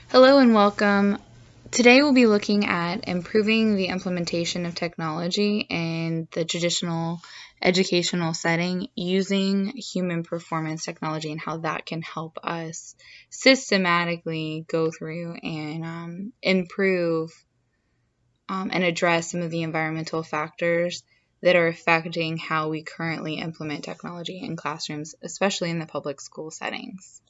Hello and welcome. Today we'll be looking at improving the implementation of technology in the traditional educational setting using human performance technology and how that can help us systematically go through and improve and address some of the environmental factors that are affecting how we currently implement technology in classrooms, especially in the public school settings.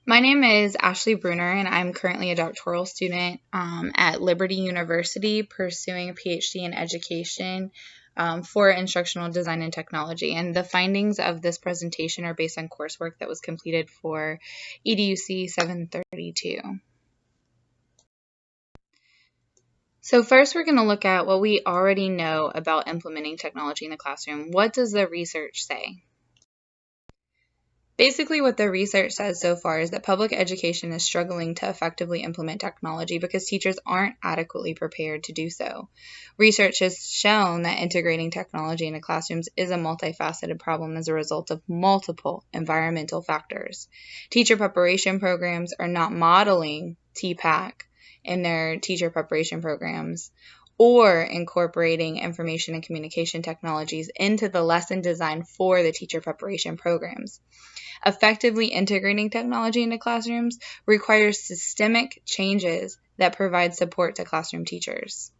My name is Ashley Bruner, and I'm currently a doctoral student at Liberty University pursuing a PhD in education for instructional design and technology. And the findings of this presentation are based on coursework that was completed for EDUC 732. So first, we're going to look at what we already know about implementing technology in the classroom. What does the research say? Basically, what the research says so far is that public education is struggling to effectively implement technology because teachers aren't adequately prepared to do so. Research has shown that integrating technology into classrooms is a multifaceted problem as a result of multiple environmental factors. Teacher preparation programs are not modeling TPAC in their teacher preparation programs or incorporating information and communication technologies into the lesson design for the teacher preparation programs. Effectively integrating technology into classrooms requires systemic changes that provide support to classroom teachers.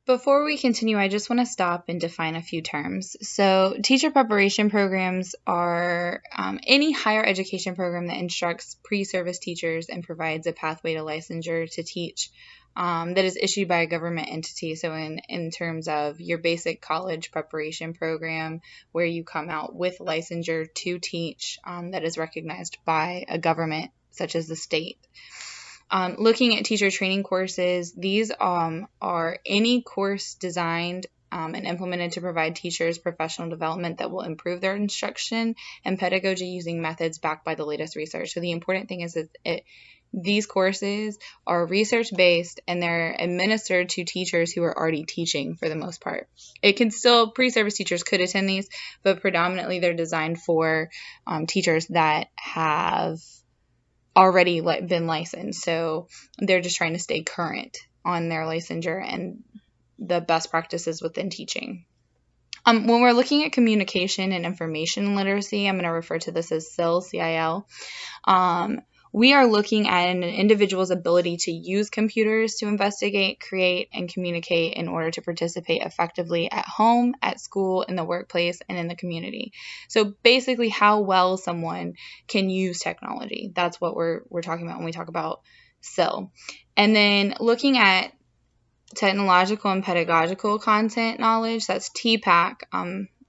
Before we continue, I just want to stop and define a few terms. So, teacher preparation programs are any higher education program that instructs pre-service teachers and provides a pathway to licensure to teach that is issued by a government entity. So in terms of your basic college preparation program, where you come out with licensure to teach that is recognized by a government such as the state. Looking at teacher training courses, these are any course designed and implemented to provide teachers professional development that will improve their instruction and pedagogy using methods backed by the latest research. So the important thing is that these courses are research-based and they're administered to teachers who are already teaching for the most part. It can still, pre-service teachers could attend these, but predominantly they're designed for teachers that have already been licensed. So they're just trying to stay current on their licensure and the best practices within teaching. When we're looking at communication and information literacy, I'm going to refer to this as CIL, C-I-L. We are looking at an individual's ability to use computers to investigate, create, and communicate in order to participate effectively at home, at school, in the workplace, and in the community. So basically how well someone can use technology. That's what we're talking about when we talk about CIL. And then looking at technological and pedagogical content knowledge, that's TPAC.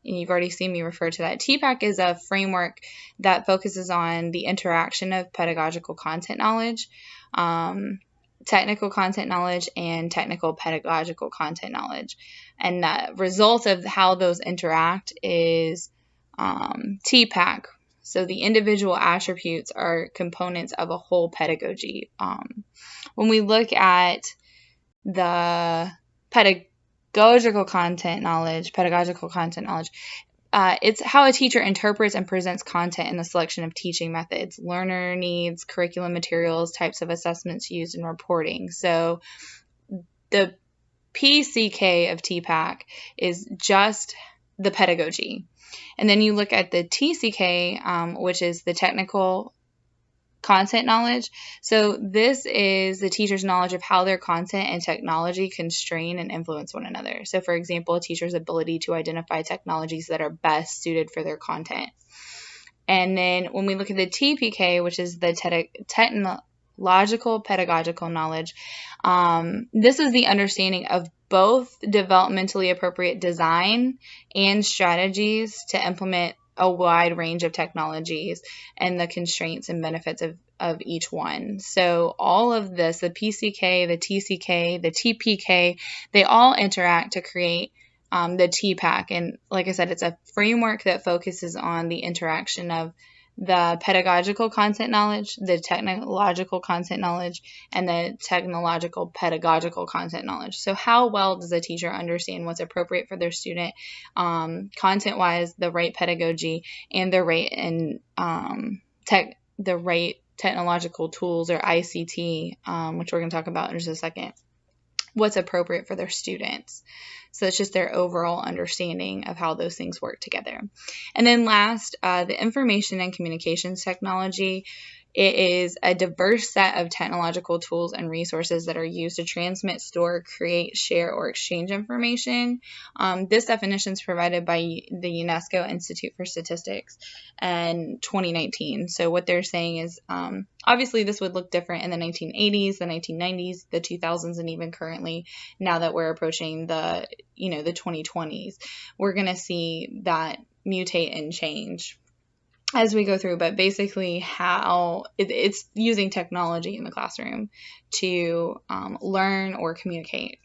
And you've already seen me refer to that. TPAC is a framework that focuses on the interaction of pedagogical content knowledge, technical content knowledge, and technical pedagogical content knowledge. And the result of how those interact is TPAC. So the individual attributes are components of a whole pedagogy. When we look at the pedagogical content knowledge, it's how a teacher interprets and presents content in the selection of teaching methods, learner needs, curriculum materials, types of assessments used, in reporting. So the PCK of TPAC is just the pedagogy. And then you look at the TCK, which is the technical content knowledge. So this is the teacher's knowledge of how their content and technology constrain and influence one another. So for example, a teacher's ability to identify technologies that are best suited for their content. And then when we look at the TPK, which is the technological pedagogical knowledge, this is the understanding of both developmentally appropriate design and strategies to implement a wide range of technologies and the constraints and benefits of each one. So all of this, the PCK, the TCK, the TPK, they all interact to create the TPAC. And like I said, it's a framework that focuses on the interaction of the pedagogical content knowledge, the technological content knowledge, and the technological pedagogical content knowledge. So how well does a teacher understand what's appropriate for their student, content-wise, the right pedagogy, and the right the right technological tools, or ICT, which we're going to talk about in just a second, what's appropriate for their students. So it's just their overall understanding of how those things work together. And then last, the information and communications technology. It is a diverse set of technological tools and resources that are used to transmit, store, create, share, or exchange information. This definition is provided by the UNESCO Institute for Statistics in 2019. So what they're saying is, obviously this would look different in the 1980s, the 1990s, the 2000s, and even currently, now that we're approaching the 2020s. We're going to see that mutate and change as we go through, but basically how it's using technology in the classroom to learn or communicate.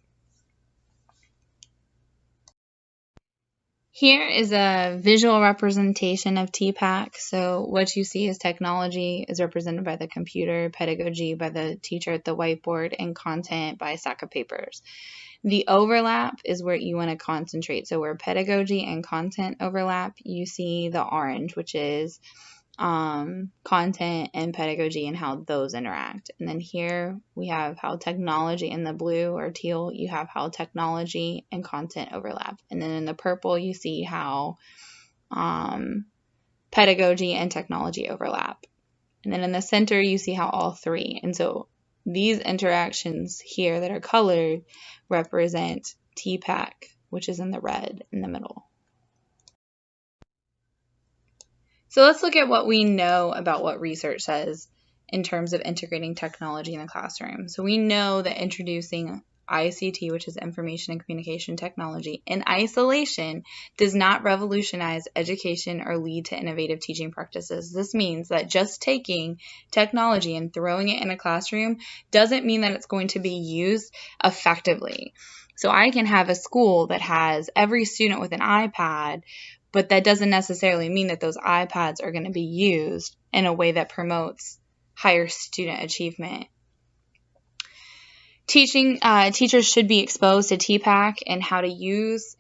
Here is a visual representation of TPAC. So what you see is technology is represented by the computer, pedagogy by the teacher at the whiteboard, and content by a stack of papers. The overlap is where you want to concentrate. So where pedagogy and content overlap, you see the orange, which is content and pedagogy and how those interact. And then here we have how technology, in the blue or teal, you have how technology and content overlap. And then in the purple, you see how pedagogy and technology overlap. And then in the center, you see how all three. And so these interactions here that are colored represent TPAC, which is in the red in the middle. So let's look at what we know about what research says in terms of integrating technology in the classroom. So we know that introducing ICT, which is information and communication technology, in isolation does not revolutionize education or lead to innovative teaching practices. This means that just taking technology and throwing it in a classroom doesn't mean that it's going to be used effectively. So I can have a school that has every student with an iPad, but that doesn't necessarily mean that those iPads are going to be used in a way that promotes higher student achievement. Teachers should be exposed to TPAC and how to use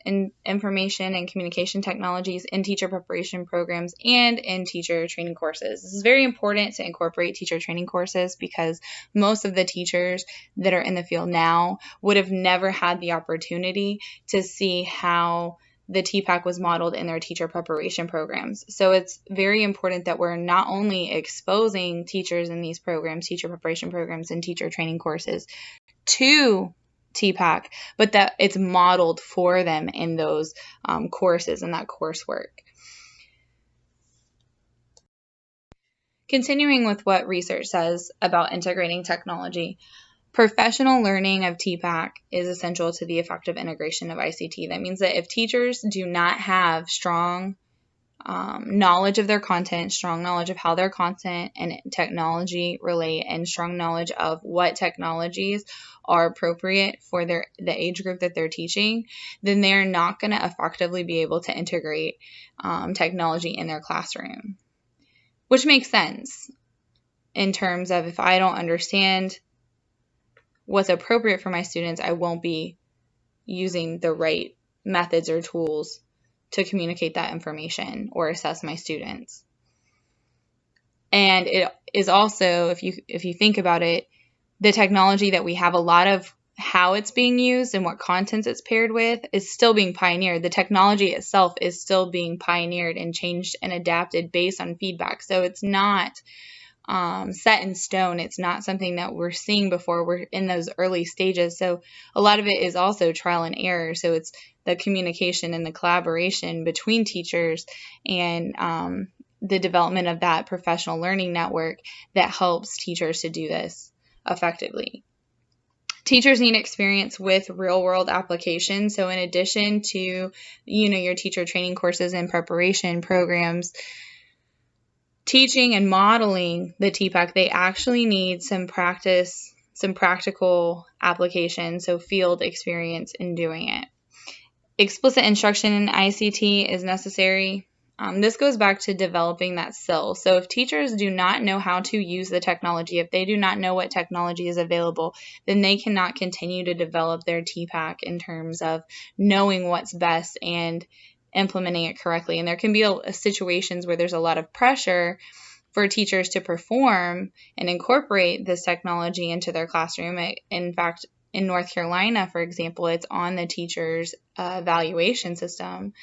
information and communication technologies in teacher preparation programs and in teacher training courses. This is very important to incorporate teacher training courses because most of the teachers that are in the field now would have never had the opportunity to see how the TPAC was modeled in their teacher preparation programs. So it's very important that we're not only exposing teachers in these programs, teacher preparation programs and teacher training courses, to TPAC, but that it's modeled for them in those courses and that coursework. Continuing with what research says about integrating technology, professional learning of TPAC is essential to the effective integration of ICT. That means that if teachers do not have strong knowledge of their content, strong knowledge of how their content and technology relate, and strong knowledge of what technologies are appropriate for the age group that they're teaching, then they're not going to effectively be able to integrate technology in their classroom, which makes sense in terms of if I don't understand what's appropriate for my students, I won't be using the right methods or tools to communicate that information or assess my students. And it is also, if you think about it, the technology that we have, a lot of how it's being used and what contents it's paired with is still being pioneered. The technology itself is still being pioneered and changed and adapted based on feedback. So it's not set in stone. It's not something that we're seeing before. We're in those early stages. So a lot of it is also trial and error. So it's the communication and the collaboration between teachers and the development of that professional learning network that helps teachers to do this effectively. Teachers need experience with real-world applications. So in addition to, your teacher training courses and preparation programs, teaching and modeling the TPAC, they actually need some practice, some practical application, so field experience in doing it. Explicit instruction in ICT is necessary. This goes back to developing that skill. So if teachers do not know how to use the technology, if they do not know what technology is available, then they cannot continue to develop their TPAC in terms of knowing what's best and implementing it correctly. And there can be situations where there's a lot of pressure for teachers to perform and incorporate this technology into their classroom. In fact, in North Carolina, for example, it's on the teachers' evaluation system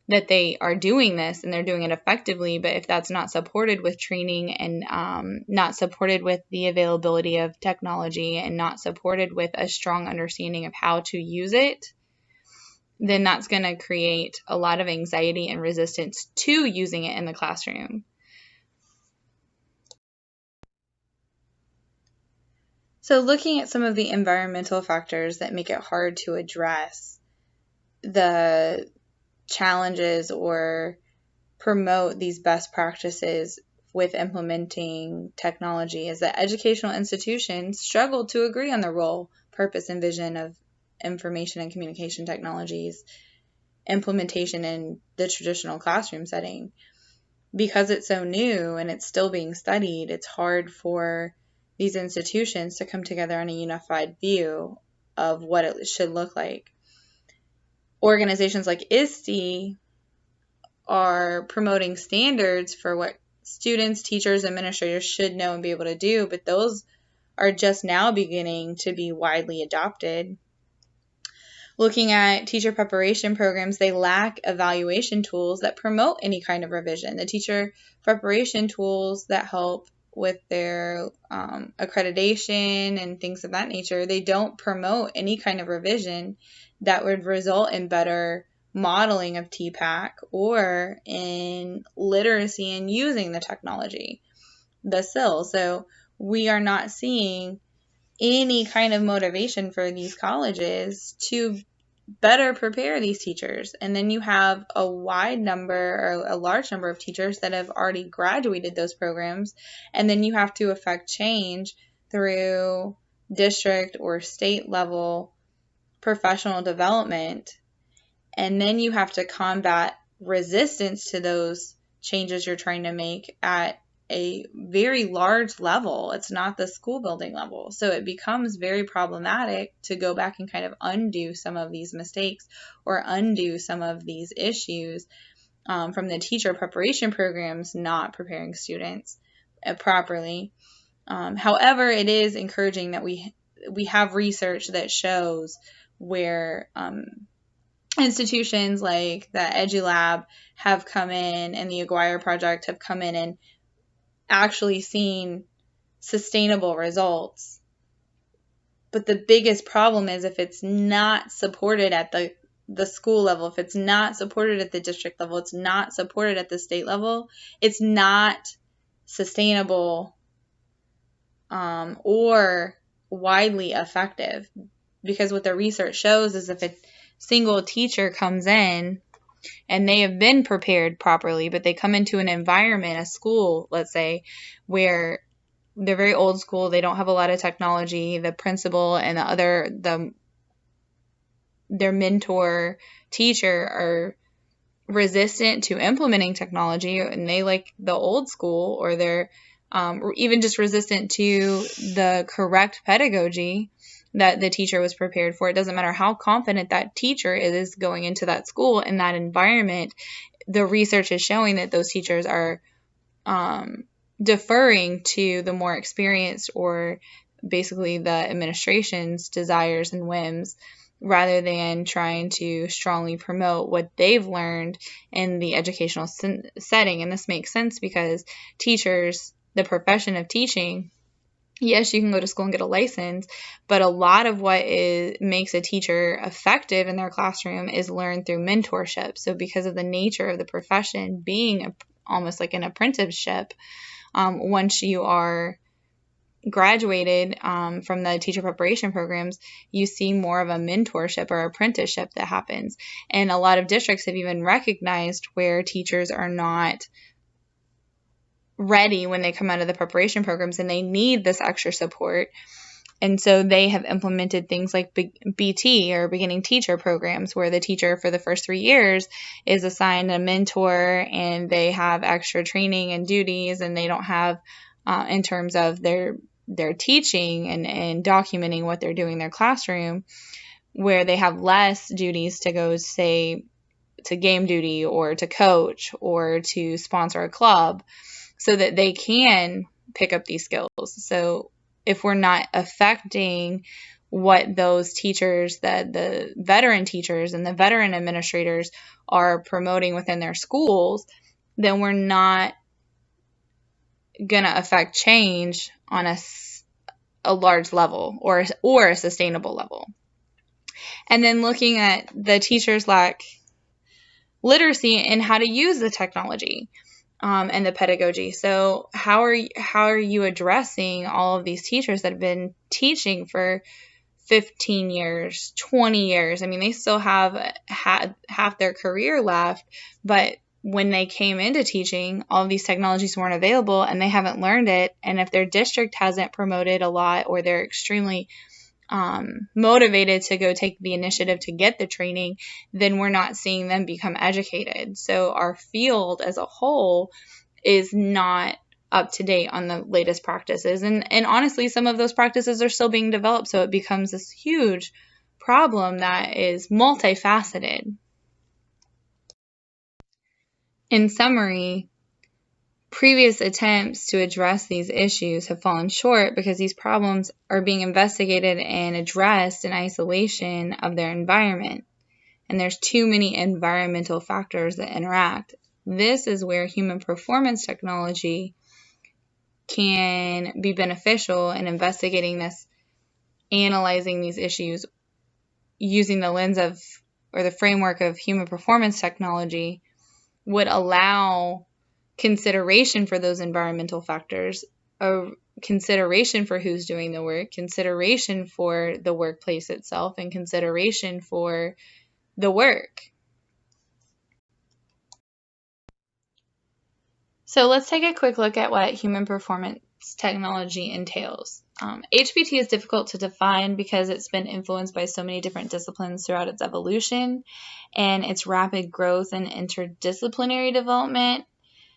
that they are doing this, and they're doing it effectively. But if that's not supported with training and not supported with the availability of technology and not supported with a strong understanding of how to use it, then that's going to create a lot of anxiety and resistance to using it in the classroom. So looking at some of the environmental factors that make it hard to address the challenges or promote these best practices with implementing technology is that educational institutions struggle to agree on the role, purpose, and vision of information and communication technologies implementation in the traditional classroom setting. Because it's so new and it's still being studied, it's hard for these institutions to come together on a unified view of what it should look like. Organizations like ISTE are promoting standards for what students, teachers, administrators should know and be able to do, but those are just now beginning to be widely adopted. Looking at teacher preparation programs, they lack evaluation tools that promote any kind of revision. The teacher preparation tools that help with their accreditation and things of that nature, they don't promote any kind of revision that would result in better modeling of TPAC or in literacy and using the technology, the SIL. So we are not seeing any kind of motivation for these colleges to better prepare these teachers. And then you have a large number of teachers that have already graduated those programs, and then you have to affect change through district or state level professional development. And then you have to combat resistance to those changes you're trying to make at a very large level. It's not the school building level. So it becomes very problematic to go back and kind of undo some of these mistakes or undo some of these issues from the teacher preparation programs not preparing students properly. However, it is encouraging that we have research that shows where institutions like the EduLab have come in and the Aguirre Project have come in and actually seen sustainable results. But the biggest problem is if it's not supported at the school level, if it's not supported at the district level, it's not supported at the state level, it's not sustainable or widely effective. Because what the research shows is if a single teacher comes in and they have been prepared properly, but they come into an environment, a school, let's say, where they're very old school, they don't have a lot of technology, the principal and their mentor teacher are resistant to implementing technology, and they like the old school, or they're even just resistant to the correct pedagogy that the teacher was prepared for. It doesn't matter how confident that teacher is going into that school, in that environment, the research is showing that those teachers are deferring to the more experienced, or basically the administration's desires and whims, rather than trying to strongly promote what they've learned in the educational setting. And this makes sense because teachers, the profession of teaching, yes, you can go to school and get a license, but a lot of what makes a teacher effective in their classroom is learned through mentorship. So because of the nature of the profession being almost like an apprenticeship, once you are graduated from the teacher preparation programs, you see more of a mentorship or apprenticeship that happens. And a lot of districts have even recognized where teachers are not ready when they come out of the preparation programs and they need this extra support. And so they have implemented things like BT, or beginning teacher programs, where the teacher for the first 3 years is assigned a mentor, and they have extra training and duties, and they don't have in terms of their teaching and documenting what they're doing in their classroom, where they have less duties to go, say, to game duty or to coach or to sponsor a club. so that they can pick up these skills. So if we're not affecting what those teachers, the veteran teachers and the veteran administrators are promoting within their schools, then we're not going to affect change on a large level or a sustainable level. And then looking at the teachers lack literacy in how to use the technology and the pedagogy. So how are you addressing all of these teachers that have been teaching for 15 years, 20 years? I mean, they still have half their career left, but when they came into teaching, all of these technologies weren't available and they haven't learned it. And if their district hasn't promoted a lot, or they're extremely motivated to go take the initiative to get the training, then we're not seeing them become educated. So our field as a whole is not up to date on the latest practices. And honestly, some of those practices are still being developed. So it becomes this huge problem that is multifaceted. In summary, previous attempts to address these issues have fallen short because these problems are being investigated and addressed in isolation of their environment. And there's too many environmental factors that interact. This is where human performance technology can be beneficial in investigating this, analyzing these issues using the lens of, or the framework of human performance technology would allow consideration for those environmental factors, a consideration for who's doing the work, consideration for the workplace itself, and consideration for the work. So let's take a quick look at what human performance technology entails. HPT is difficult to define because it's been influenced by so many different disciplines throughout its evolution, and its rapid growth and interdisciplinary development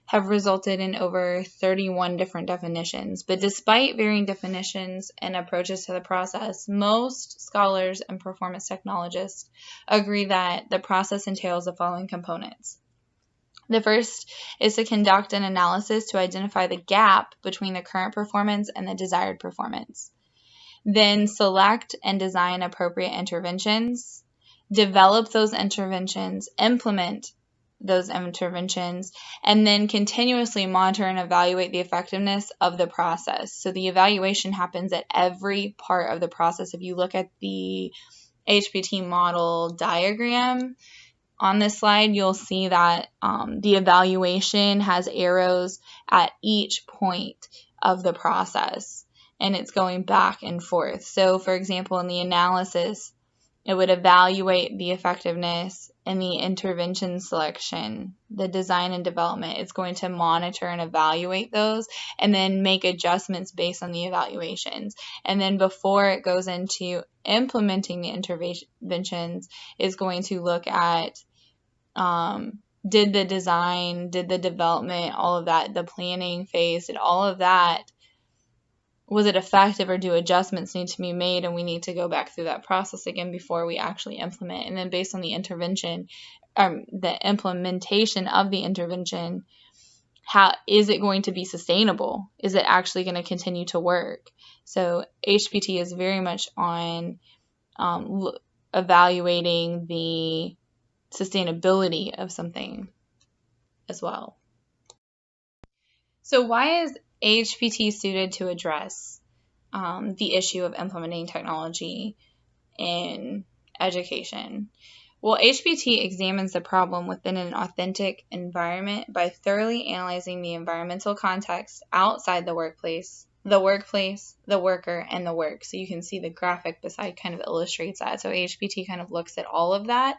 have resulted in over 31 different definitions. But despite varying definitions and approaches to the process, most scholars and performance technologists agree that the process entails the following components. The first is to conduct an analysis to identify the gap between the current performance and the desired performance. Then select and design appropriate interventions, develop those interventions, implement those interventions, and then continuously monitor and evaluate the effectiveness of the process. So the evaluation happens at every part of the process. If you look at the HPT model diagram on this slide, you'll see that the evaluation has arrows at each point of the process, and it's going back and forth. So for example, in the analysis, it would evaluate the effectiveness in the intervention selection, the design and development. It's going to monitor and evaluate those and then make adjustments based on the evaluations. And then before it goes into implementing the interventions, is going to look at did the design, did the development, all of that, the planning phase, did all of that, was it effective, or do adjustments need to be made and we need to go back through that process again before we actually implement? And then based on the intervention, the implementation of the intervention, how is it going to be sustainable? Is it actually going to continue to work? So HPT is very much on evaluating the sustainability of something as well. So why is HPT suited to address the issue of implementing technology in education? Well, HPT examines the problem within an authentic environment by thoroughly analyzing the environmental context outside the workplace, the worker, and the work. So you can see the graphic beside kind of illustrates that. So HPT kind of looks at all of that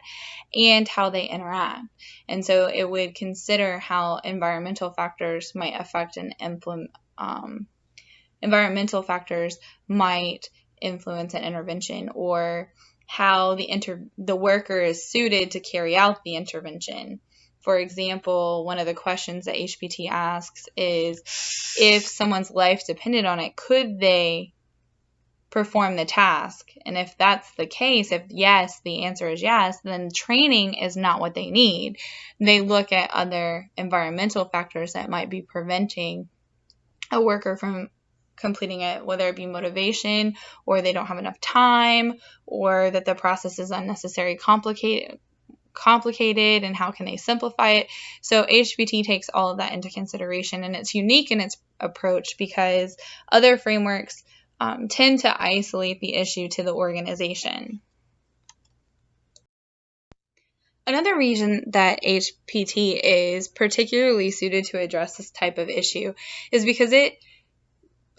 and how they interact. And so it would consider how environmental factors might affect and environmental factors might influence an intervention, or how the worker is suited to carry out the intervention. For example, one of the questions that HPT asks is, if someone's life depended on it, could they perform the task. And if that's the case, if yes, the answer is yes, then training is not what they need. They look at other environmental factors that might be preventing a worker from completing it, whether it be motivation, or they don't have enough time, or that the process is unnecessarily complicated, and how can they simplify it. So HPT takes all of that into consideration, and it's unique in its approach because other frameworks tend to isolate the issue to the organization. Another reason that HPT is particularly suited to address this type of issue is because it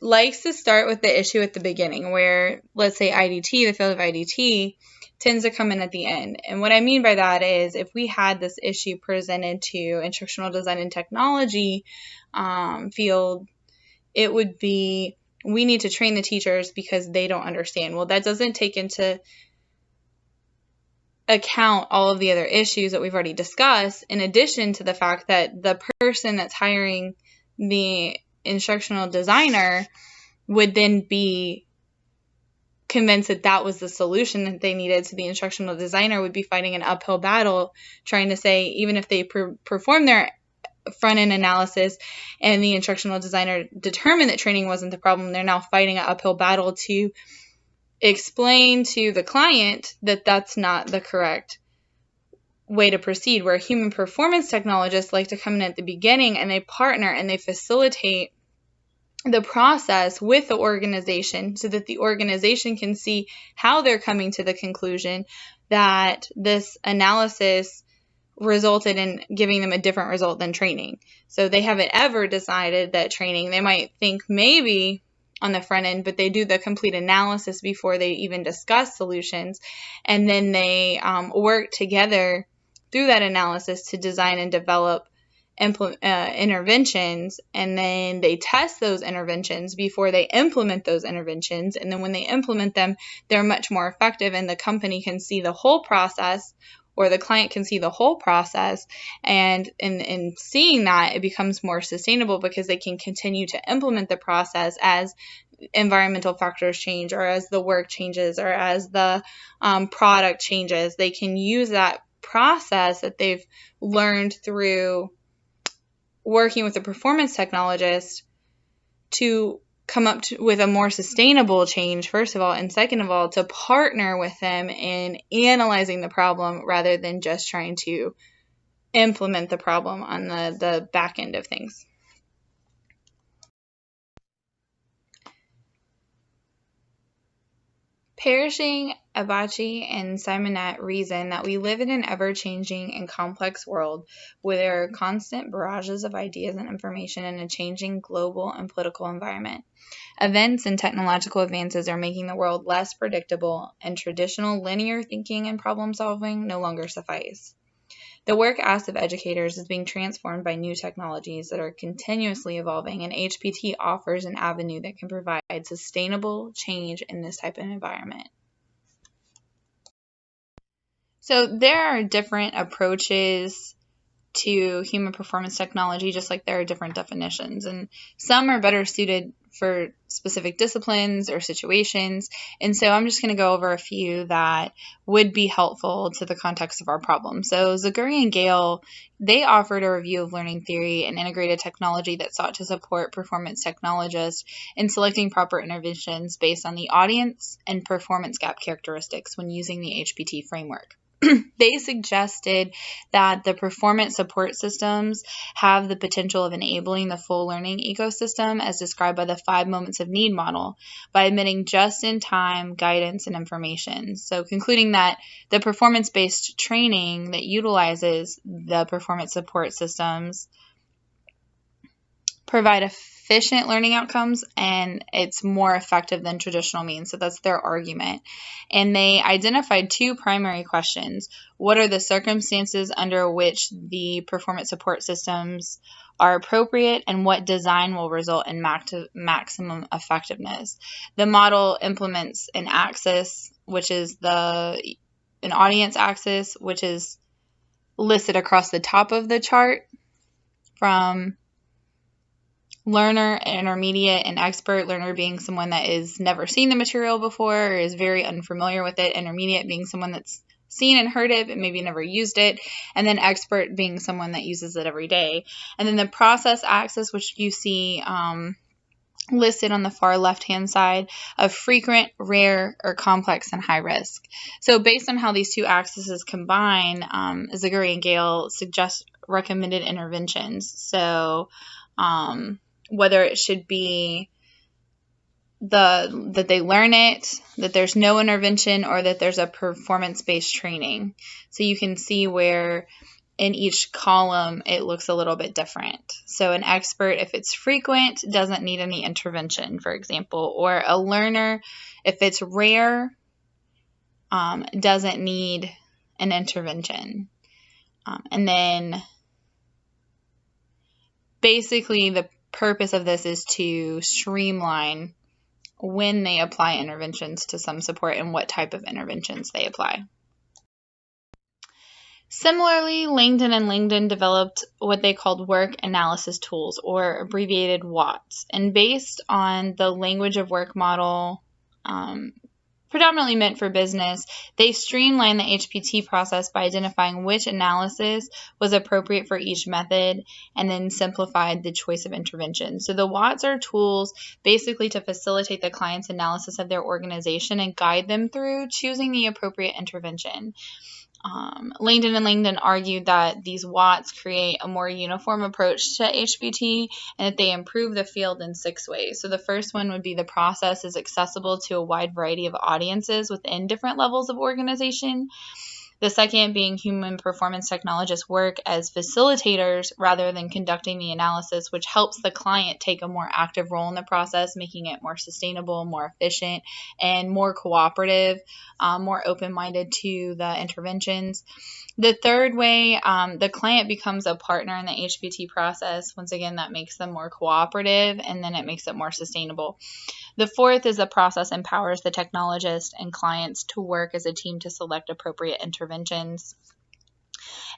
likes to start with the issue at the beginning, where, let's say, IDT, the field of IDT, tends to come in at the end. And what I mean by that is if we had this issue presented to instructional design and technology field, it would be, we need to train the teachers because they don't understand. Well, that doesn't take into account all of the other issues that we've already discussed, in addition to the fact that the person that's hiring the instructional designer would then be convinced that that was the solution that they needed. So the instructional designer would be fighting an uphill battle trying to say, even if they perform their front-end analysis and the instructional designer determined that training wasn't the problem, they're now fighting an uphill battle to explain to the client that that's not the correct way to proceed, where human performance technologists like to come in at the beginning and they partner and they facilitate the process with the organization so that the organization can see how they're coming to the conclusion that this analysis resulted in giving them a different result than training. So they haven't ever decided that training, they might think maybe on the front end, but they do the complete analysis before they even discuss solutions. And then they work together through that analysis to design and develop interventions, and then they test those interventions before they implement those interventions. And then when they implement them, they're much more effective, and the company can see the whole process, or the client can see the whole process. And in seeing that, it becomes more sustainable because they can continue to implement the process as environmental factors change, or as the work changes, or as the product changes. They can use that process that they've learned through working with a performance technologist to come up with a more sustainable change, first of all, and second of all, to partner with them in analyzing the problem rather than just trying to implement the problem on the back end of things. Perishing, Abachi, and Simonet reason that we live in an ever-changing and complex world where there are constant barrages of ideas and information in a changing global and political environment. Events and technological advances are making the world less predictable, and traditional linear thinking and problem-solving no longer suffice. The work asked of educators is being transformed by new technologies that are continuously evolving, and HPT offers an avenue that can provide sustainable change in this type of environment. So there are different approaches to human performance technology, just like there are different definitions, and some are better suited for specific disciplines or situations. And so I'm just going to go over a few that would be helpful to the context of our problem. So Zaguri and Gale, they offered a review of learning theory and integrated technology that sought to support performance technologists in selecting proper interventions based on the audience and performance gap characteristics when using the HPT framework. They suggested that the performance support systems have the potential of enabling the full learning ecosystem as described by the 5 moments of need model by admitting just-in-time guidance and information. So concluding that the performance-based training that utilizes the performance support systems provide efficient learning outcomes, and it's more effective than traditional means. So that's their argument. And they identified 2 primary questions. What are the circumstances under which the performance support systems are appropriate, and what design will result in maximum effectiveness? The model implements an axis, which is an audience axis, which is listed across the top of the chart from learner, intermediate, and expert. Learner being someone that is never seen the material before or is very unfamiliar with it. Intermediate being someone that's seen and heard it but maybe never used it. And then expert being someone that uses it every day. And then the process axis, which you see listed on the far left-hand side, of frequent, rare, or complex and high risk. So based on how these two axes combine, Zaguri and Gale suggest recommended interventions. So whether it should be that they learn it, that there's no intervention, or that there's a performance-based training. So you can see where in each column it looks a little bit different. So an expert, if it's frequent, doesn't need any intervention, for example, or a learner, if it's rare, doesn't need an intervention. And then basically the purpose of this is to streamline when they apply interventions to some support and what type of interventions they apply. Similarly, Langdon and Langdon developed what they called work analysis tools, or abbreviated WATs. And based on the language of work model, predominantly meant for business, they streamlined the HPT process by identifying which analysis was appropriate for each method, and then simplified the choice of intervention. So the WATs are tools basically to facilitate the client's analysis of their organization and guide them through choosing the appropriate intervention. Langdon and Langdon argued that these WATs create a more uniform approach to HPT and that they improve the field in 6 ways. So the first one would be the process is accessible to a wide variety of audiences within different levels of organization. The second being human performance technologists work as facilitators rather than conducting the analysis, which helps the client take a more active role in the process, making it more sustainable, more efficient, and more cooperative, more open-minded to the interventions. The third way, the client becomes a partner in the HPT process. Once again, that makes them more cooperative, and then it makes it more sustainable. The fourth is the process empowers the technologist and clients to work as a team to select appropriate interventions.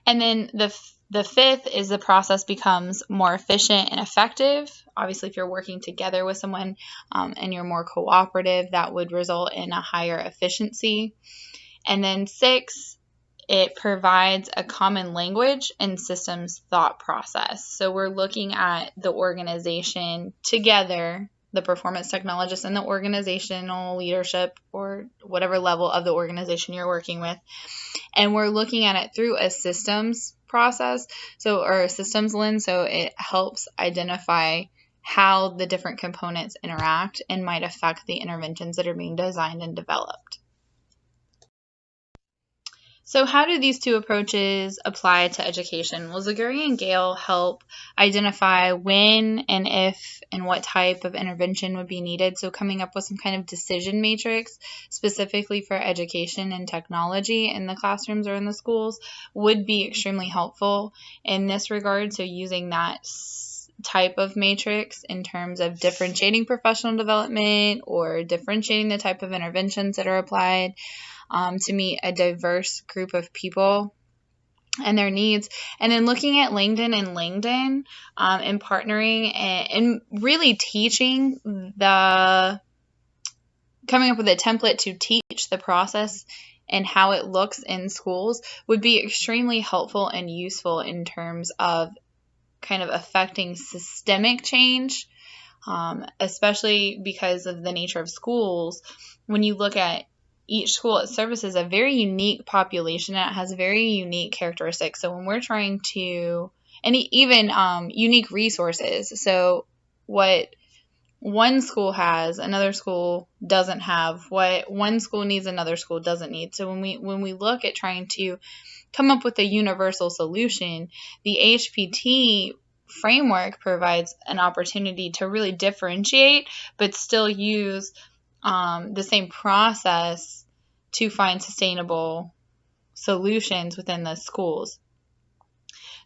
And then the fifth is the process becomes more efficient and effective. Obviously, if you're working together with someone and you're more cooperative, that would result in a higher efficiency. And then 6, it provides a common language and systems thought process. So we're looking at the organization together, the performance technologist and the organizational leadership or whatever level of the organization you're working with. And we're looking at it through a systems process, or a systems lens. So it helps identify how the different components interact and might affect the interventions that are being designed and developed. So how do these two approaches apply to education? Well, Zaguri and Gale help identify when and if and what type of intervention would be needed. So coming up with some kind of decision matrix specifically for education and technology in the classrooms or in the schools would be extremely helpful in this regard. So using that type of matrix in terms of differentiating professional development or differentiating the type of interventions that are applied to meet a diverse group of people and their needs. And then looking at Langdon and Langdon and partnering and really teaching coming up with a template to teach the process and how it looks in schools would be extremely helpful and useful in terms of kind of affecting systemic change, especially because of the nature of schools. When you look at each school, it services a very unique population and it has very unique characteristics. So when we're trying to, and even unique resources. So what one school has, another school doesn't have. What one school needs, another school doesn't need. So when we look at trying to come up with a universal solution, the HPT framework provides an opportunity to really differentiate, but still use the same process to find sustainable solutions within the schools.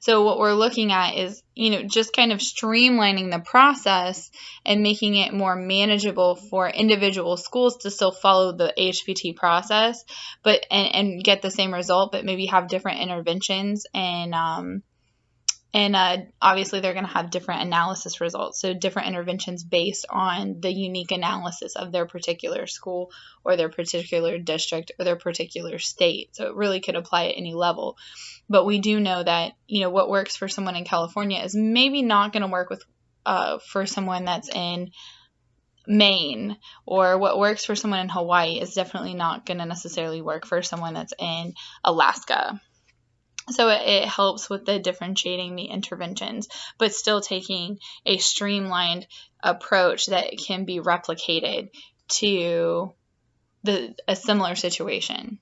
So what we're looking at is, just kind of streamlining the process and making it more manageable for individual schools to still follow the HPT process, but and get the same result, but maybe have different interventions and And obviously they're going to have different analysis results, so different interventions based on the unique analysis of their particular school or their particular district or their particular state. So it really could apply at any level. But we do know that, what works for someone in California is maybe not going to work with for someone that's in Maine, or what works for someone in Hawaii is definitely not going to necessarily work for someone that's in Alaska. So it helps with the differentiating the interventions, but still taking a streamlined approach that can be replicated to a similar situation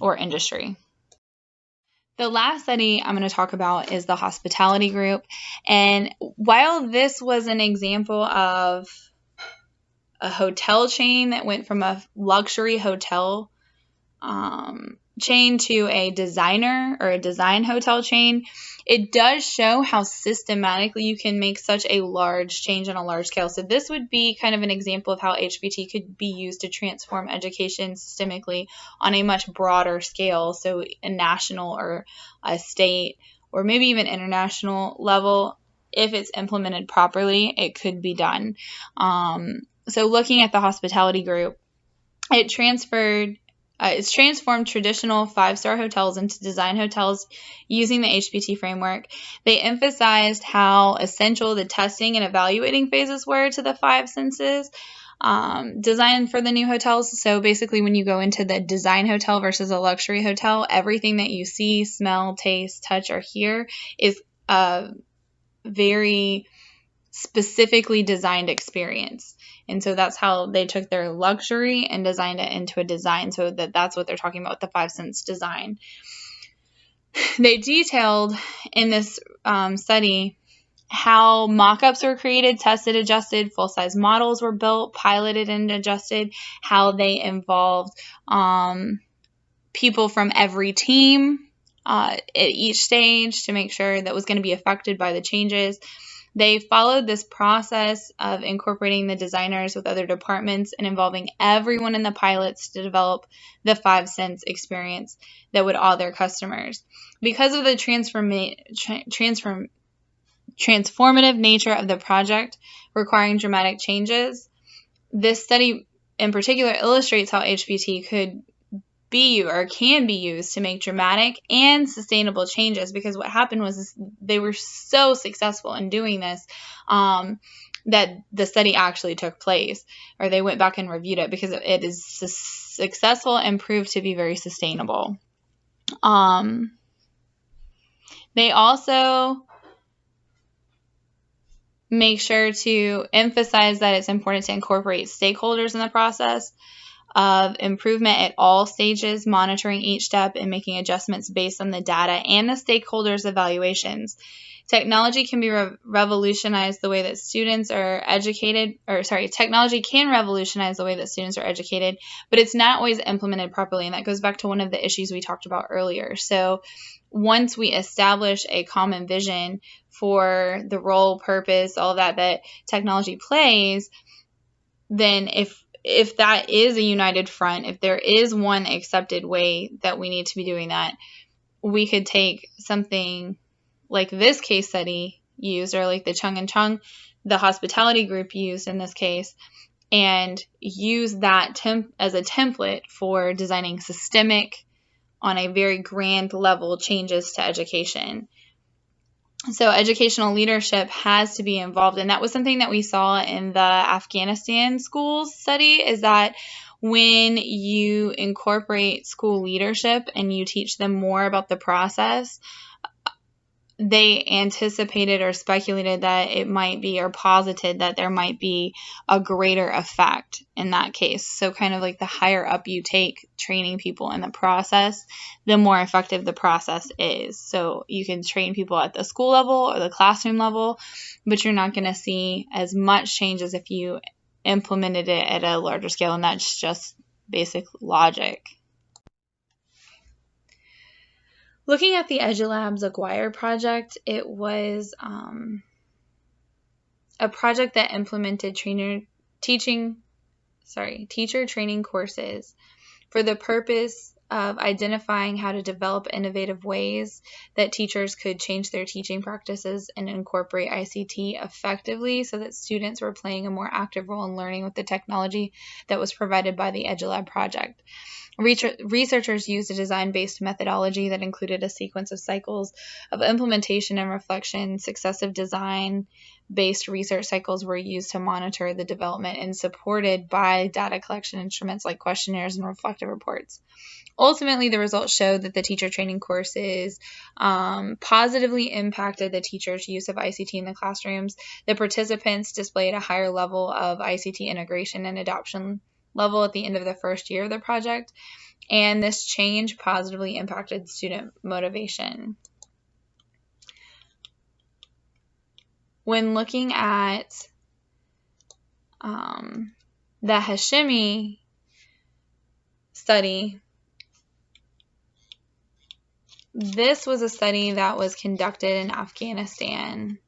or industry. The last study I'm going to talk about is the hospitality group. And while this was an example of a hotel chain that went from a luxury hotel chain to a designer or a design hotel chain, it does show how systematically you can make such a large change on a large scale. So this would be kind of an example of how HBT could be used to transform education systemically on a much broader scale, so a national or a state or maybe even international level. If it's implemented properly, it could be done. So looking at the hospitality group, it's transformed traditional 5-star hotels into design hotels using the HBT framework. They emphasized how essential the testing and evaluating phases were to the 5 senses designed for the new hotels. So basically, when you go into the design hotel versus a luxury hotel, everything that you see, smell, taste, touch, or hear is a very specifically designed experience. And so that's how they took their luxury and designed it into a design, so that's what they're talking about with the 5 sense design. They detailed in this study how mock-ups were created, tested, adjusted, full-size models were built, piloted, and adjusted, how they involved people from every team at each stage to make sure that was going to be affected by the changes. They followed this process of incorporating the designers with other departments and involving everyone in the pilots to develop the 5 sense experience that would awe their customers. Because of the transformative nature of the project requiring dramatic changes, this study in particular illustrates how HBT could be or can be used to make dramatic and sustainable changes, because what happened was they were so successful in doing this that the study actually took place, or they went back and reviewed it because it is successful and proved to be very sustainable. They also make sure to emphasize that it's important to incorporate stakeholders in the process of improvement at all stages, monitoring each step and making adjustments based on the data and the stakeholders' evaluations. Technology can revolutionize the way that students are educated, technology can revolutionize the way that students are educated, but it's not always implemented properly, and that goes back to one of the issues we talked about earlier. So once we establish a common vision for the role, purpose, all that technology plays, then if that is a united front, if there is one accepted way that we need to be doing that, we could take something like this case study used, or like the Chung and Chung, the hospitality group used in this case, and use that as a template for designing systemic, on a very grand level, changes to education. So educational leadership has to be involved, and that was something that we saw in the Afghanistan schools study, is that when you incorporate school leadership and you teach them more about the process, they anticipated or speculated that it might be, or posited that there might be a greater effect in that case. So kind of like the higher up you take training people in the process, the more effective the process is. So you can train people at the school level or the classroom level, but you're not going to see as much change as if you implemented it at a larger scale, and that's just basic logic. Looking at the EduLab's Acquire project, it was a project that implemented teacher training courses for the purpose of identifying how to develop innovative ways that teachers could change their teaching practices and incorporate ICT effectively so that students were playing a more active role in learning with the technology that was provided by the EduLab project. Researchers used a design-based methodology that included a sequence of cycles of implementation and reflection. Successive design-based research cycles were used to monitor the development and supported by data collection instruments like questionnaires and reflective reports. Ultimately, the results showed that the teacher training courses positively impacted the teachers' use of ICT in the classrooms. The participants displayed a higher level of ICT integration and adoption level at the end of the first year of the project, and this change positively impacted student motivation. When looking at the Hashimi study, this was a study that was conducted in Afghanistan.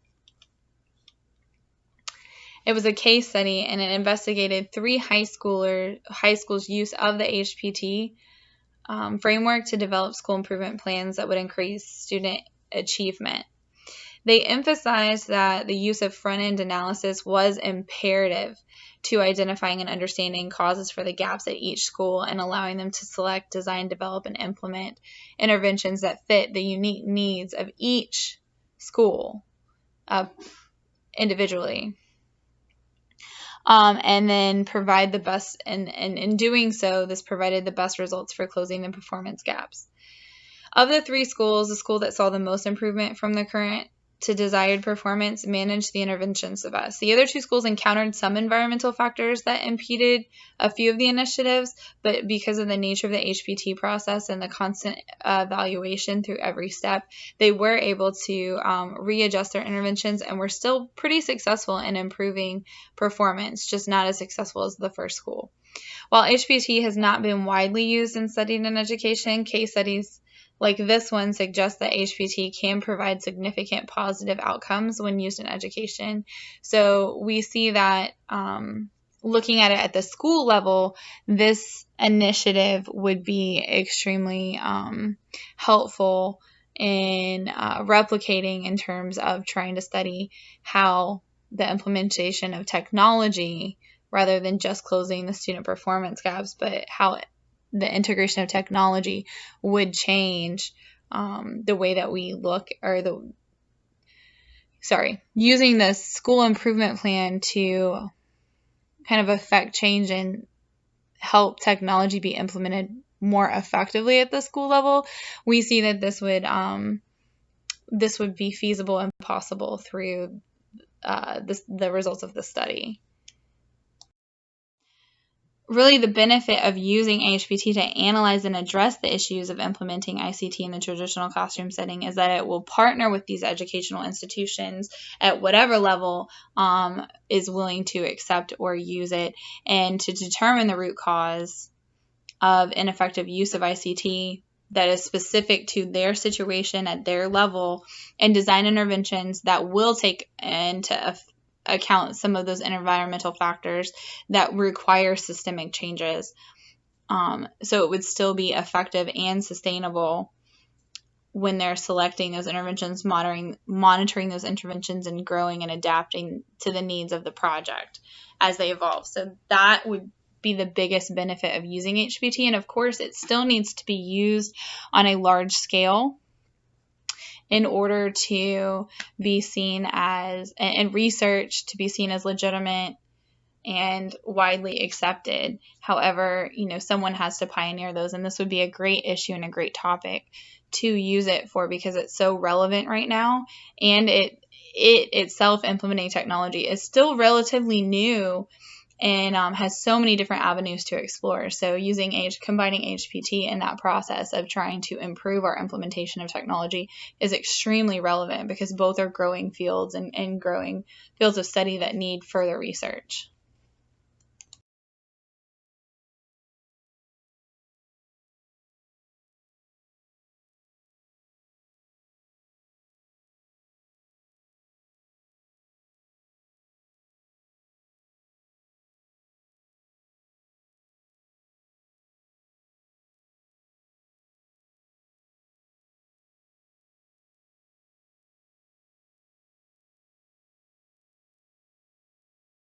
It was a case study, and it investigated 3 high schools' use of the HPT framework to develop school improvement plans that would increase student achievement. They emphasized that the use of front-end analysis was imperative to identifying and understanding causes for the gaps at each school and allowing them to select, design, develop, and implement interventions that fit the unique needs of each school individually. And then provide the best, and in doing so, this provided the best results for closing the performance gaps. Of the 3 schools, the school that saw the most improvement from the current to desired performance managed the interventions the best. The other 2 schools encountered some environmental factors that impeded a few of the initiatives, but because of the nature of the HPT process and the constant evaluation through every step, they were able to readjust their interventions and were still pretty successful in improving performance, just not as successful as the first school. While HPT has not been widely used and studied in education, case studies like this one suggests that HPT can provide significant positive outcomes when used in education. So we see that looking at it at the school level, this initiative would be extremely helpful in replicating in terms of trying to study how the implementation of technology, rather than just closing the student performance gaps, but how the integration of technology would change the way that we look, or using the school improvement plan to kind of affect change and help technology be implemented more effectively at the school level. We see that this would be feasible and possible through the results of the study. Really, the benefit of using HPT to analyze and address the issues of implementing ICT in the traditional classroom setting is that it will partner with these educational institutions at whatever level is willing to accept or use it, and to determine the root cause of ineffective use of ICT that is specific to their situation at their level, and design interventions that will take into account some of those environmental factors that require systemic changes. So it would still be effective and sustainable when they're selecting those interventions, monitoring those interventions, and growing and adapting to the needs of the project as they evolve. So that would be the biggest benefit of using HPT. And of course, it still needs to be used on a large scale in order to be seen as, and research to be seen as legitimate and widely accepted. However, someone has to pioneer those, and this would be a great issue and a great topic to use it for, because it's so relevant right now, and it itself, implementing technology, is still relatively new and has so many different avenues to explore. So combining HPT in that process of trying to improve our implementation of technology is extremely relevant, because both are growing fields and growing fields of study that need further research.